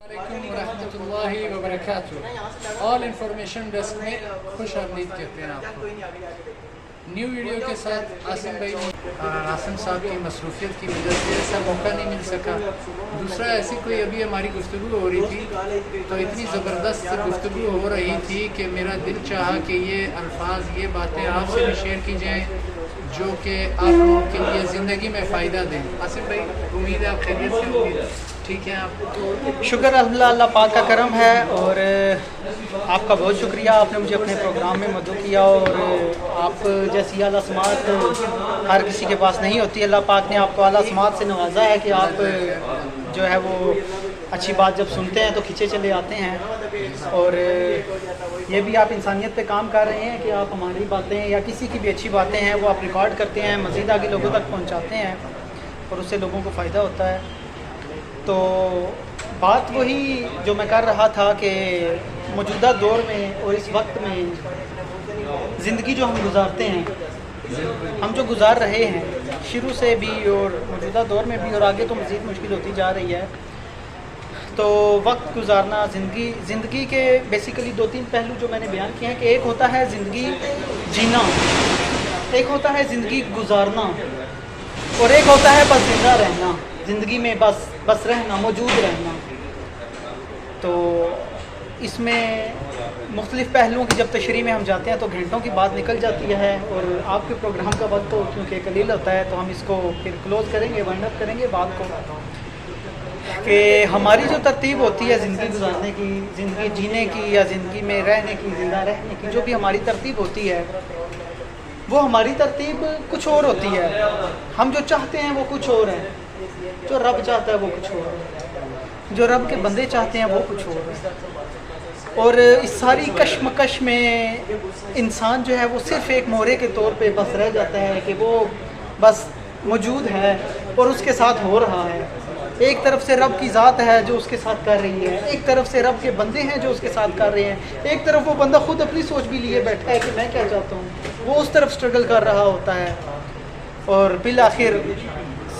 علیکم ورحمۃ اللہ وبرکاتہ۔ آل انفارمیشن ڈیسک میں خوش آمدید کہتے ہیں آپ کو۔ نیو ویڈیو کے ساتھ عاصم بھائی عاصم صاحب کی مصروفیت کی وجہ سے ایسا موقع نہیں مل سکا۔ دوسرا ایسی کوئی ابھی ہماری گفتگو ہو رہی تھی تو اتنی زبردست گفتگو ہو رہی تھی کہ میرا دل چاہا کہ یہ الفاظ یہ باتیں آپ سے بھی شیئر کی جائیں جو کہ آپ لوگوں کے لیے زندگی میں فائدہ دیں۔ عاصم بھائی امید ہے آپ خیریت سے ہوں گے؟ ٹھیک ہے آپ؟ شکر اللہ پاک کا کرم ہے، اور آپ کا بہت شکریہ، آپ نے مجھے اپنے پروگرام میں مدعو کیا، اور آپ جیسی اعلیٰ سماعت ہر کسی کے پاس نہیں ہوتی۔ اللہ پاک نے آپ کو اعلیٰ سماعت سے نوازا ہے کہ آپ جو ہے وہ اچھی بات جب سنتے ہیں تو کھینچے چلے آتے ہیں، اور یہ بھی آپ انسانیت پہ کام کر رہے ہیں کہ آپ ہماری باتیں یا کسی کی بھی اچھی باتیں ہیں وہ آپ ریکارڈ کرتے ہیں، مزید آگے لوگوں تک پہنچاتے ہیں، اور اس سے لوگوں کو فائدہ ہوتا ہے۔ تو بات وہی جو میں کر رہا تھا کہ موجودہ دور میں اور اس وقت میں زندگی جو ہم گزارتے ہیں، ہم جو گزار رہے ہیں شروع سے بھی اور موجودہ دور میں بھی، اور آگے تو مزید مشکل ہوتی جا رہی ہے، تو وقت گزارنا زندگی کے بیسیکلی دو تین پہلو جو میں نے بیان کیے ہیں کہ ایک ہوتا ہے زندگی جینا، ایک ہوتا ہے زندگی گزارنا، اور ایک ہوتا ہے بس زندہ رہنا، زندگی میں بس رہنا، موجود رہنا۔ تو اس میں مختلف پہلوؤں کی جب تشریح میں ہم جاتے ہیں تو گھنٹوں کی بات نکل جاتی ہے، اور آپ کے پروگرام کا وقت تو کیونکہ قلیل ہوتا ہے تو ہم اس کو پھر کلوز کریں گے، وائنڈ اپ کریں گے بات کو، کہ ہماری جو ترتیب ہوتی ہے زندگی گزارنے کی، زندگی جینے کی، یا زندگی میں رہنے کی، زندہ رہنے کی جو بھی ہماری ترتیب ہوتی ہے، وہ ہماری ترتیب کچھ اور ہوتی ہے۔ ہم جو چاہتے ہیں وہ کچھ اور ہے، جو رب چاہتا ہے وہ کچھ اور ہے، جو رب کے بندے چاہتے ہیں وہ کچھ اور ہے۔ اور اس ساری کشمکش میں انسان جو ہے وہ صرف ایک مورے کے طور پہ بس رہ جاتا ہے کہ وہ بس موجود ہے اور اس کے ساتھ ہو رہا ہے۔ ایک طرف سے رب کی ذات ہے جو اس کے ساتھ کر رہی ہے، ایک طرف سے رب کے بندے ہیں جو اس کے ساتھ کر رہے ہیں، ایک طرف وہ بندہ خود اپنی سوچ بھی لیے بیٹھا ہے کہ میں کیا چاہتا ہوں، وہ اس طرف سٹرگل کر رہا ہوتا ہے، اور بالآخر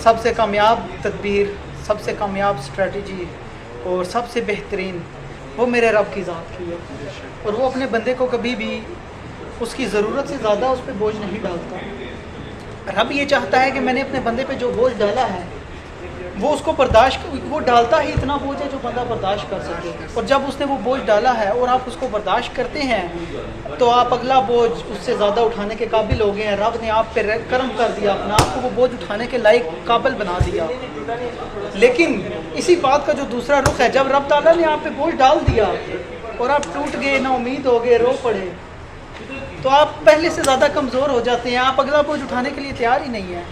سب سے کامیاب تدبیر، سب سے کامیاب اسٹریٹجی اور سب سے بہترین وہ میرے رب کی ذات کی ہے، اور وہ اپنے بندے کو کبھی بھی اس کی ضرورت سے زیادہ اس پہ بوجھ نہیں ڈالتا۔ رب یہ چاہتا ہے کہ میں نے اپنے بندے پہ جو بوجھ ڈالا ہے وہ اس کو وہ ڈالتا ہی اتنا بوجھ ہے جو بندہ برداشت کر سکے، اور جب اس نے وہ بوجھ ڈالا ہے اور آپ اس کو برداشت کرتے ہیں تو آپ اگلا بوجھ اس سے زیادہ اٹھانے کے قابل ہو گئے ہیں۔ رب نے آپ پہ کرم کر دیا، اپنا آپ کو وہ بوجھ اٹھانے کے لائق قابل بنا دیا۔ لیکن اسی بات کا جو دوسرا رخ ہے، جب رب تعالیٰ نے آپ پہ بوجھ ڈال دیا اور آپ ٹوٹ گئے، نا امید ہو گئے، رو پڑے، تو آپ پہلے سے زیادہ کمزور ہو جاتے ہیں، آپ اگلا بوجھ اٹھانے کے لیے تیار ہی نہیں ہیں،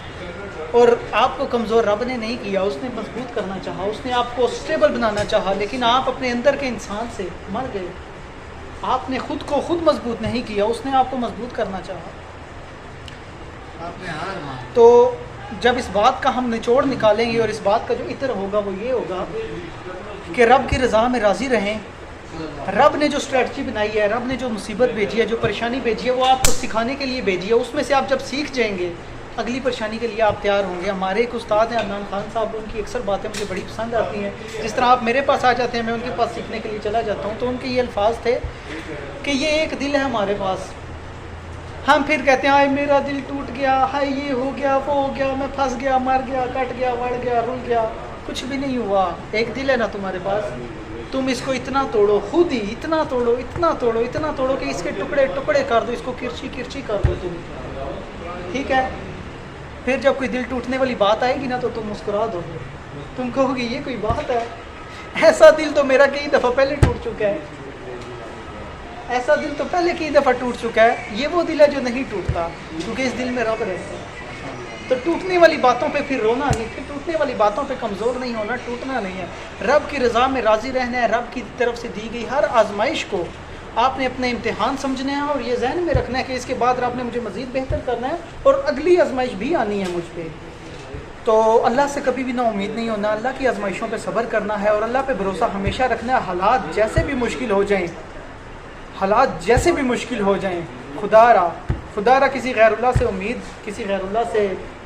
اور آپ کو کمزور رب نے نہیں کیا، اس نے مضبوط کرنا چاہا، اس نے آپ کو سٹیبل بنانا چاہا، لیکن آپ اپنے اندر کے انسان سے مر گئے، آپ نے خود کو خود مضبوط نہیں کیا، اس نے آپ کو مضبوط کرنا چاہا۔ تو جب اس بات کا ہم نچوڑ نکالیں گے اور اس بات کا جو عطر ہوگا وہ یہ ہوگا کہ رب کی رضا میں راضی رہیں۔ رب نے جو اسٹریٹجی بنائی ہے، رب نے جو مصیبت بھیجی ہے، جو پریشانی بھیجی ہے، وہ آپ کو سکھانے کے لیے بھیجی ہے، اس میں سے آپ جب سیکھ جائیں گے اگلی پریشانی کے لیے آپ تیار ہوں گے۔ ہمارے ایک استاد ہیں عدنان خان صاحب، ان کی اکثر باتیں مجھے بڑی پسند آتی ہیں، جس طرح آپ میرے پاس آ جاتے ہیں میں ان کے پاس سیکھنے کے لیے چلا جاتا ہوں، تو ان کے یہ الفاظ تھے کہ یہ ایک دل ہے ہمارے پاس، ہم پھر کہتے ہیں ہائے میرا دل ٹوٹ گیا، ہائے یہ ہو گیا، وہ ہو گیا، میں پھنس گیا، مر گیا، کٹ گیا، وڑ گیا، رل گیا، کچھ بھی نہیں ہوا، ایک دل ہے نا تمہارے پاس، تم اس کو اتنا توڑو، خود ہی اتنا توڑو، اتنا توڑو، اتنا توڑو کہ اس کے ٹکڑے ٹکڑے کر دو، اس کو کرچی کرچی کر دو تم، ٹھیک ہے؟ پھر جب کوئی دل ٹوٹنے والی بات آئے گی نا تو تم مسکرا دو گے، تم کہو گے یہ کوئی بات ہے، ایسا دل تو میرا کئی دفعہ پہلے ٹوٹ چکا ہے، ایسا دل تو پہلے کئی دفعہ ٹوٹ چکا ہے، یہ وہ دل ہے جو نہیں ٹوٹتا کیونکہ اس دل میں رب رہتا ہے۔ تو ٹوٹنے والی باتوں پہ پھر رونا نہیں، پھر ٹوٹنے والی باتوں پہ کمزور نہیں ہونا، ٹوٹنا نہیں ہے، رب کی رضا میں راضی رہنا ہے۔ رب کی طرف سے دی گئی ہر آزمائش کو آپ نے اپنے امتحان سمجھنا ہے، اور یہ ذہن میں رکھنا ہے کہ اس کے بعد رب نے مجھے مزید بہتر کرنا ہے اور اگلی آزمائش بھی آنی ہے مجھ پہ۔ تو اللہ سے کبھی بھی نا امید نہیں ہونا، اللہ کی آزمائشوں پہ صبر کرنا ہے اور اللہ پہ بھروسہ ہمیشہ رکھنا ہے، حالات جیسے بھی مشکل ہو جائیں، حالات جیسے بھی مشکل ہو جائیں، خدا را کسی غیر اللہ سے امید، کسی غیر اللہ سے